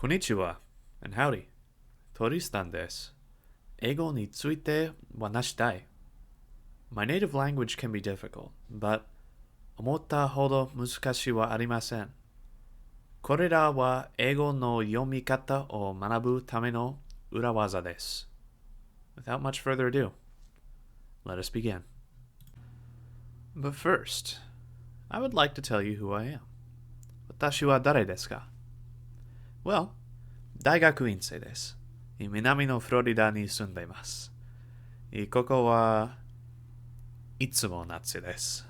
こんにちは and howdy. トリスタンです。英語について話したい。My native language can be difficult, but 思ったほど難しいはありません。これらは英語の読み方を学ぶための裏技です。Without much further ado, let us begin. But first, I would like to tell you who I am. 私は誰ですか？ Well, 大学院生です。南のフロリダに住んでいます。ここはいつも夏です。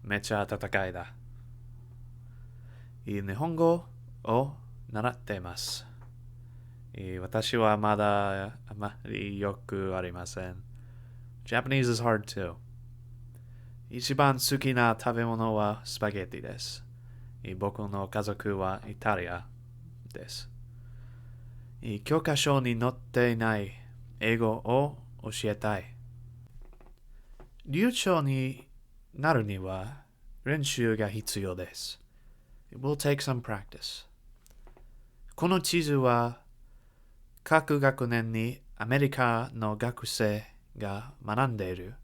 めっちゃ暖かいだ。日本語を習っています。私はまだあまりよくありません。Japanese is hard too. 一番好きな食べ物はスパゲティです。僕の家族はイタリアです。教科書に載っていない英語を教えたい。流暢になるには練習が必要です。It will take some practice. この地図は各学年にアメリカの学生が学んでいる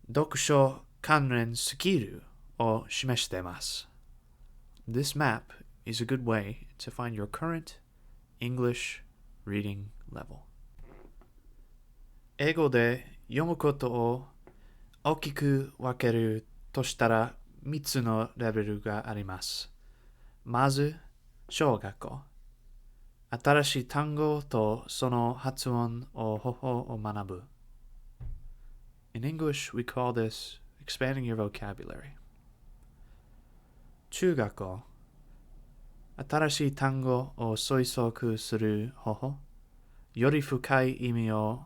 読書関連スキルを示しています。This map is a good way to find your current English reading level. 英語で読むことを大きく分けるとしたら3つのレベルがあります。まず、小学校。新しい単語とその発音方法を学ぶ。In English, we call this expanding your vocabulary. 中学校。新しい単語を推測する方法。より深い意味を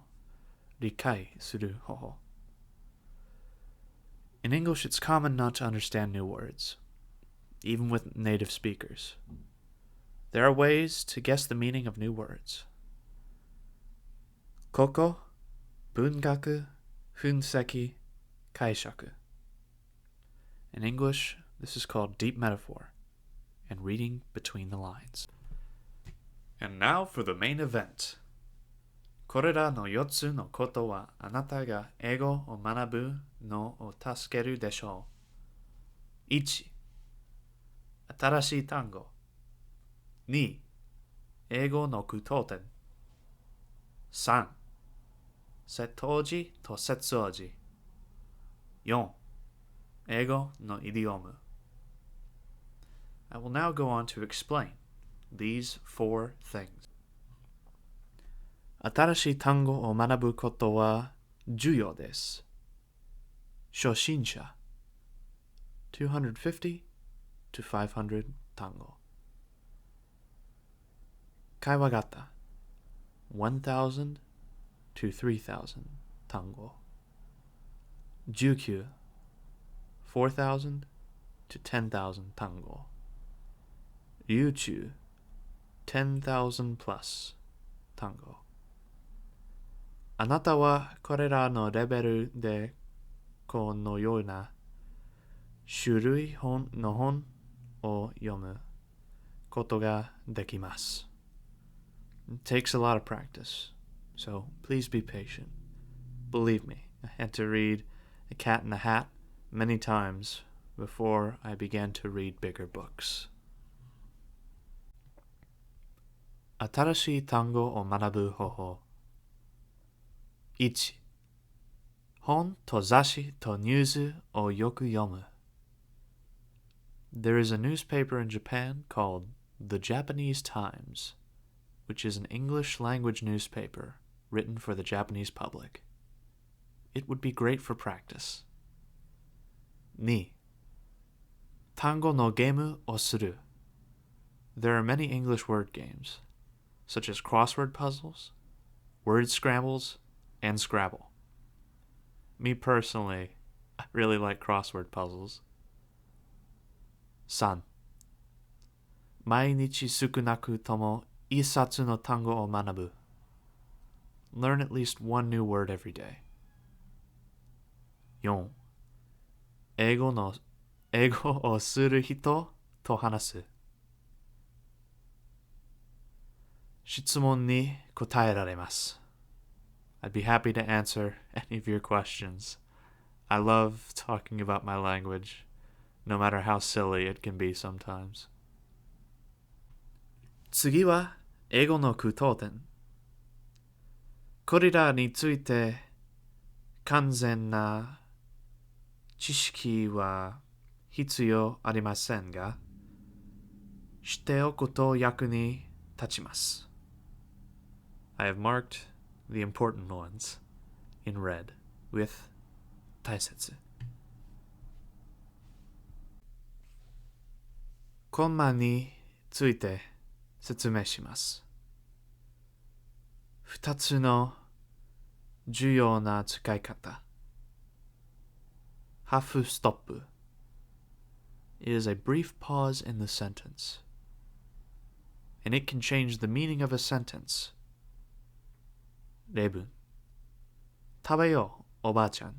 理解する方法。In English, it's common not to understand new words, even with native speakers. There are ways to guess the meaning of new words. ここ、文学、分析、解釈。In English, this is called deep metaphor and reading between the lines. And now for the main event. これらの4つのことはあなたが英語を学ぶのを助けるでしょう。1、新しい単語。2、英語の句読点。3、接頭辞と接応辞。4、英語のイディオム。I will now go on to explain these 4 things. 新しい単語を学ぶことは重要です。初心者250 to 500単語。会話型1000 to 3000単語。19 4000 to 10000単語。流暢10,000 plus 単語。あなたはこれらのレベルでこのような種類の本を読むことができます。It takes a lot of practice, so please be patient. Believe me, I had to read A Cat in the Hat many times before I began to read bigger books. 新しい単語を学ぶ方法。1、本と雑誌とニュースをよく読む。There is a newspaper in Japan called The Japanese Times, which is an English language newspaper written for the Japanese public. It would be great for practice. 2. 単語のゲームをする。There are many English word games, such as crossword puzzles, word scrambles, and Scrabble. Me personally, I really like crossword puzzles. 3. 毎日少なくとも一冊の単語を学ぶ。Learn at least one new word every day. 4. 英語をする人と話す。質問に答えられます。I'd be happy to answer any of your questions. I love talking about my language, no matter how silly it can be sometimes. 次は英語の句読点。これらについて完全な知識は必要ありませんが、知っておくと役に立ちます。I have marked the important ones in red with 大切。コンマについて説明します。二つの重要な使い方。ハーフストップ is a brief pause in the sentence, and it can change the meaning of a sentence. 例文。食べよう、おばあちゃん。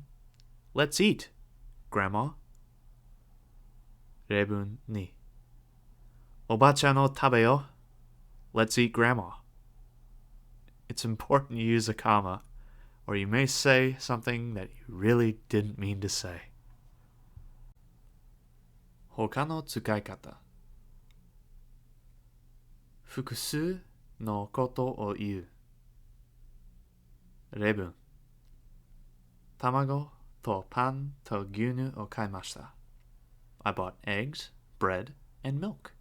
Let's eat, Grandma. 例文2。おばあちゃんを食べよう。Let's eat Grandma. It's important you use a comma, or you may say something that you really didn't mean to say. 他の使い方。複数のことを言う。例文。卵とパンと牛乳を買いました。I bought eggs, bread, and milk.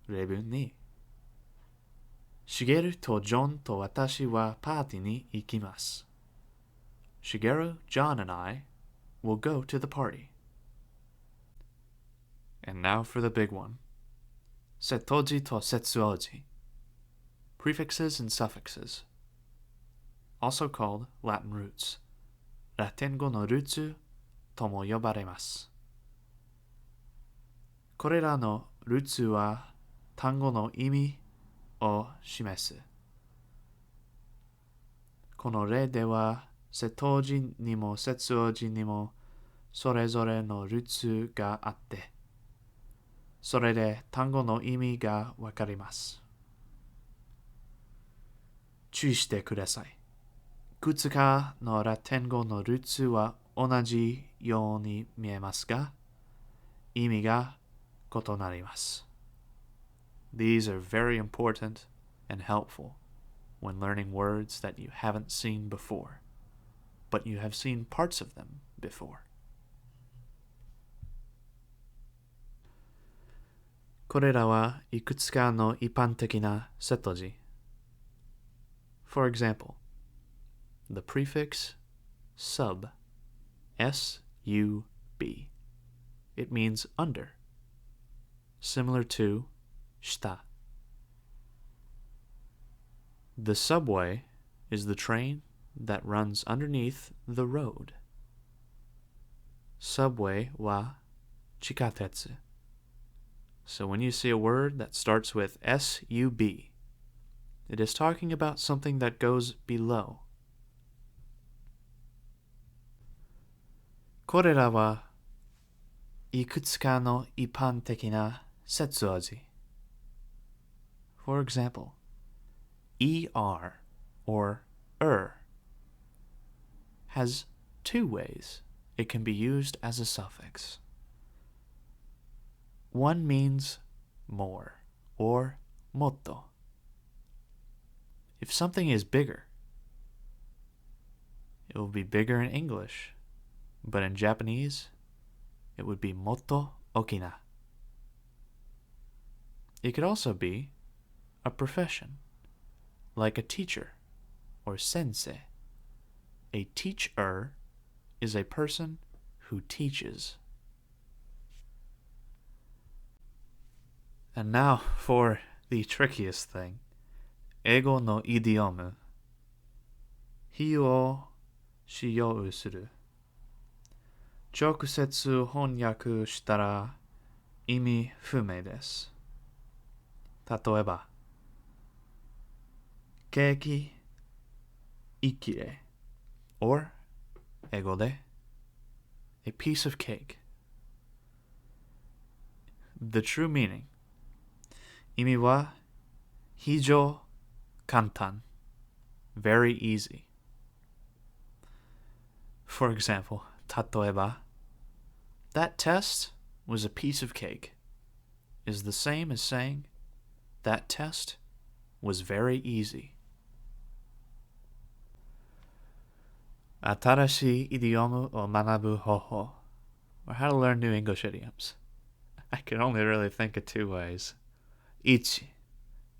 例文2。シゲルとジョンと私はパーティーに行きます。Shigeru, John, and I will go to the party. And now for the big one. 接頭辞と接応辞 Prefixes and suffixes. Also called Latin roots. ラテン語のルーツとも呼ばれます。これらのルーツは単語の意味を示す。この例では、接頭辞にも接応辞にもそれぞれのルーツがあって、それで単語の意味がわかります。注意してください。いくつかのラテン語のルーツは同じように見えますが、意味が異なります。These are very important and helpful when learning words that you haven't seen before, but you have seen parts of them before. これらはいくつかの一般的な接頭辞。For example, the prefix sub, S-U-B. It means under, similar to 下. The subway is the train that runs underneath the road. Subway は地下鉄. So when you see a word that starts with S-U-B, it is talking about something that goes below. これらはいくつかの一般的な接応辞。For example, ER or has two ways it can be used as a suffix. One means more or motto. If something is bigger, it will be bigger in English, but in Japanese, it would be motto okina. It could also be a profession, like a teacher or sensei. A teacher is a person who teaches. And now for the trickiest thing. 英語のイディオム。比を使用する。直接翻訳したら意味不明です。例えば、ケーキ、いきれい or 英語で a piece of cake. The true meaning 意味は非常簡単 very easy. For example, 例えば that test was a piece of cake is the same as saying that test was very easy. 新しいイディオムを学ぶ方法 or how to learn new English idioms. I can only really think of two ways. 1.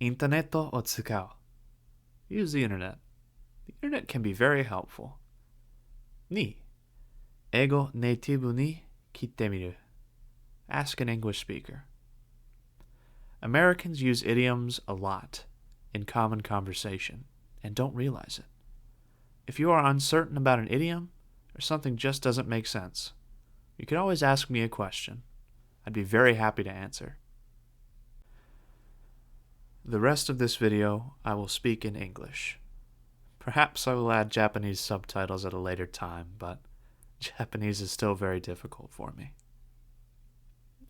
インターネットを使う Use the internet. The internet can be very helpful. 2. 英語ネイティブに聞いてみる Ask an English speaker. Americans use idioms a lot in common conversation and don't realize it. If you are uncertain about an idiom or something just doesn't make sense, you can always ask me a question. I'd be very happy to answer. The rest of this video I will speak in English. Perhaps I will add Japanese subtitles at a later time, but Japanese is still very difficult for me.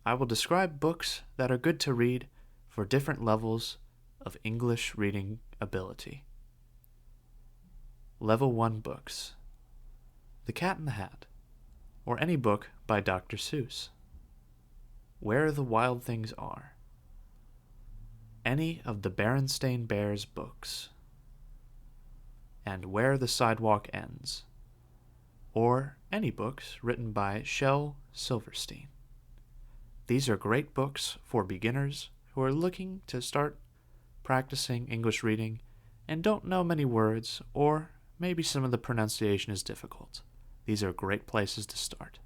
I will describe books that are good to read for different levels of English reading ability. Level 1 books. The Cat in the Hat, or any book by Dr. Seuss. Where the Wild Things Are. Any of the Berenstain Bears books. And Where the Sidewalk Ends. Or any books written by Shel Silverstein. These are great books for beginners who are looking to start practicing English reading and don't know many words, or maybe some of the pronunciation is difficult. These are great places to start.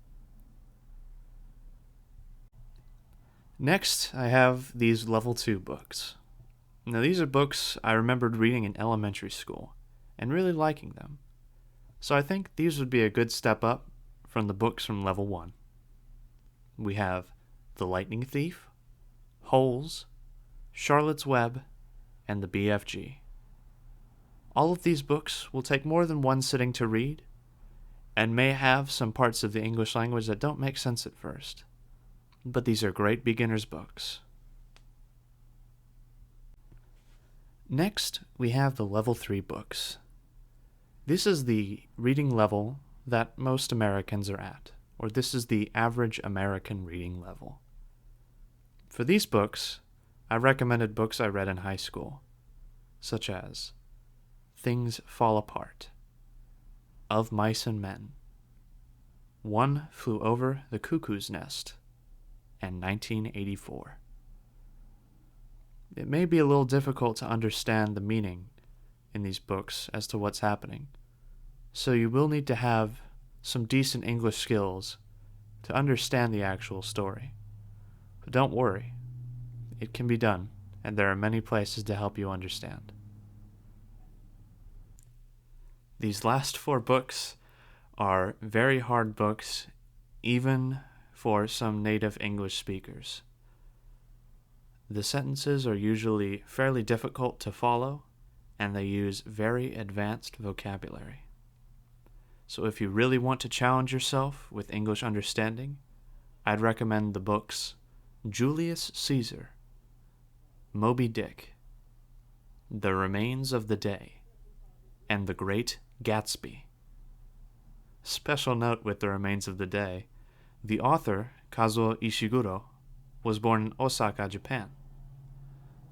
Next, I have these level 2 books. Now, these are books I remembered reading in elementary school and really liking them. So I think these would be a good step up from the books from level 1. We have The Lightning Thief, Holes, Charlotte's Web, and the BFG. All of these books will take more than one sitting to read and may have some parts of the English language that don't make sense at first. But these are great beginner's books. Next, we have the level 3 books. This is the reading level that most Americans are at, or this is the average American reading level. For these books, I recommended books I read in high school, such as Things Fall Apart, Of Mice and Men, One Flew Over the Cuckoo's Nest, and 1984. It may be a little difficult to understand the meaning in these books as to what's happening, so you will need to have some decent English skills to understand the actual story. But don't worry, it can be done, and there are many places to help you understand. These last 4 books are very hard books, even for some native English speakers. The sentences are usually fairly difficult to follow, and they use very advanced vocabulary. So if you really want to challenge yourself with English understanding, I'd recommend the books Julius Caesar, Moby Dick, The Remains of the Day, and The Great Gatsby. Special note with The Remains of the Day, the author, Kazuo Ishiguro, was born in Osaka, Japan,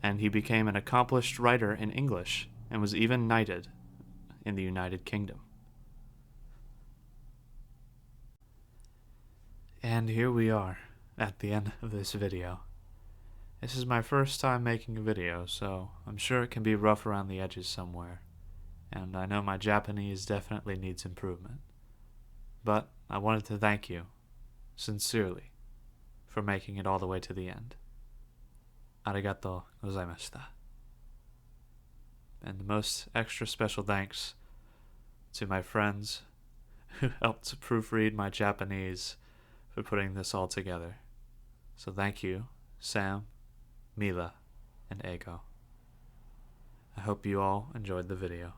and he became an accomplished writer in English and was even knighted in the United Kingdom. And here we are at the end of this video. This is my first time making a video, so I'm sure it can be rough around the edges somewhere, and I know my Japanese definitely needs improvement. But I wanted to thank you, sincerely, for making it all the way to the end. Arigatou gozaimashita. And the most extra special thanks to my friends who helped to proofread my Japanese for putting this all together. So thank you, Sam, Mila, and Ego. I hope you all enjoyed the video.